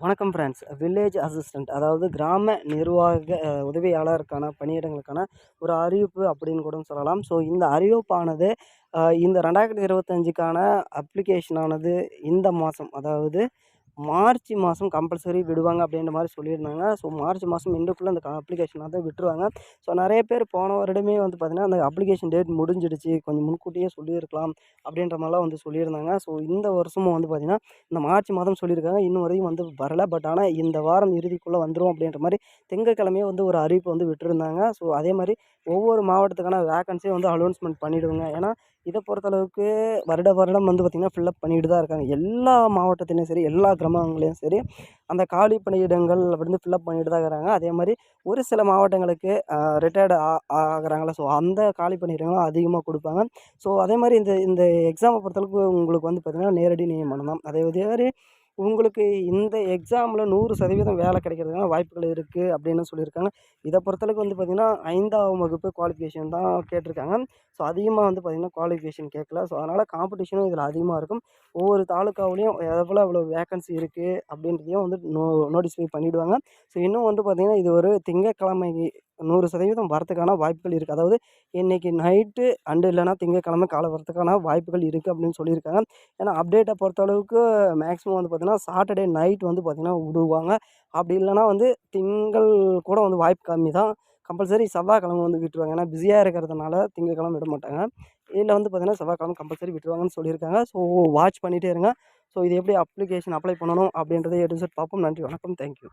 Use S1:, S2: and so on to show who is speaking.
S1: வணக்கம் friends. Village assistant அதாவது கிராம நிர்வாக உதவியாளருக்கான பணியிடங்களுக்கான ஒரு அறிவிப்பு அப்படின்னு கூட சொல்லலாம். ஸோ இந்த அறிவிப்பானது இந்த 2025க்கான அப்ளிகேஷனானது இந்த மாதம், அதாவது மார்ச் மாதம் கம்பல்சரி விடுவாங்க அப்படின்ற மாதிரி சொல்லியிருந்தாங்க. ஸோ மார்ச் மாதம் எண்டுக்குள்ளே அந்த அப்ளிகேஷன் வந்து விட்டுருவாங்க. ஸோ நிறைய பேர் போன வருடமே வந்து பார்த்திங்கன்னா அந்த அப்ளிகேஷன் டேட் முடிஞ்சிடுச்சு, கொஞ்சம் முன்கூட்டியே சொல்லியிருக்கலாம் அப்படின்ற மாதிரிலாம் வந்து சொல்லியிருந்தாங்க. ஸோ இந்த வருஷமும் வந்து பார்த்திங்கன்னா இந்த மார்ச் மாதம் சொல்லியிருக்காங்க. இன்னும் வரையும் வந்து வரல. பட் ஆனால் இந்த வாரம் இறுதிக்குள்ளே வந்துடும் அப்படின்ற மாதிரி திங்கட்கிழமையே வந்து ஒரு அறிவிப்பு வந்து விட்டுருந்தாங்க. ஸோ அதே மாதிரி ஒவ்வொரு மாவட்டத்துக்கான வேக்கன்சியும் வந்து அனௌன்ஸ்மெண்ட் பண்ணிவிடுவாங்க. ஏன்னா இதை பொறுத்தளவுக்கு வருடம் வந்து பார்த்திங்கன்னா ஃபில்லப் பண்ணிட்டு தான் இருக்காங்க. எல்லா மாவட்டத்திலையும் சரி, எல்லா கிராமங்களையும் சரி, அந்த காலி பணியிடங்கள் வந்து ஃபில்லப் பண்ணிட்டு தான் இருக்கிறாங்க. அதே மாதிரி ஒரு சில மாவட்டங்களுக்கு ரிட்டயர்டு ஆகுறாங்களா, ஸோ அந்த காலி பணியிடங்களும் அதிகமாக கொடுப்பாங்க. ஸோ அதே மாதிரி இந்த இந்த எக்ஸாமை பொறுத்தளவுக்கு உங்களுக்கு வந்து பார்த்திங்கன்னா நேரடி நியமனம் தான். அதே மாதிரி உங்களுக்கு இந்த எக்ஸாமில் 100% வேலை கிடைக்கிறதுக்கான வாய்ப்புகள் இருக்குது அப்படின்னு சொல்லியிருக்காங்க. இதை பொறுத்தளவுக்கு வந்து பார்த்திங்கன்னா 5ஆம் வகுப்பு குவாலிஃபிகேஷன் தான் கேட்டிருக்காங்க. ஸோ அதிகமாக வந்து பார்த்திங்கன்னா குவாலிஃபிகேஷன் கேட்கல. ஸோ அதனால் காம்படிஷனும் இதில் அதிகமாக இருக்கும். ஒவ்வொரு தாலுக்காவிலையும் எவ்வளோ வேக்கன்சி இருக்குது அப்படின்றதையும் வந்து நோட்டிஃபை பண்ணிவிடுவாங்க. ஸோ இன்னும் வந்து பார்த்திங்கன்னா இது ஒரு திங்கட்கிழமை 100% வரத்துக்கான வாய்ப்புகள் இருக்குது. அதாவது இன்றைக்கி நைட்டு அண்டு இல்லைனா திங்கட்கிழமை காலை வரத்துக்கான வாய்ப்புகள் இருக்குது அப்படின்னு சொல்லியிருக்காங்க. ஏன்னா அப்டேட்டை பொறுத்தளவுக்கு மேக்ஸிமம் வந்து பார்த்திங்கன்னா சாட்டர்டே நைட் வந்து பார்த்திங்கன்னா விடுவாங்க. அப்படி இல்லைனா வந்து திங்கள் கூட வந்து வாய்ப்பு கம்மி தான். கம்பல்சரி செவ்வாய்க்கிழமை வந்து விட்டுருவாங்க. ஏன்னா பிஸியாக இருக்கிறதுனால திங்கட்கிழமை விட மாட்டாங்க. இதில் வந்து பார்த்திங்கன்னா செவ்வாய்க்கிழமை கம்பல்சரி விட்டுருவாங்கன்னு சொல்லியிருக்காங்க. ஸோ வாட்ச் பண்ணிகிட்டே இருங்க. ஸோ இது எப்படி அப்ளிகேஷன் அப்ளை பண்ணணும் அப்படின்றத பார்ப்போம். நன்றி, வணக்கம், தேங்க்யூ.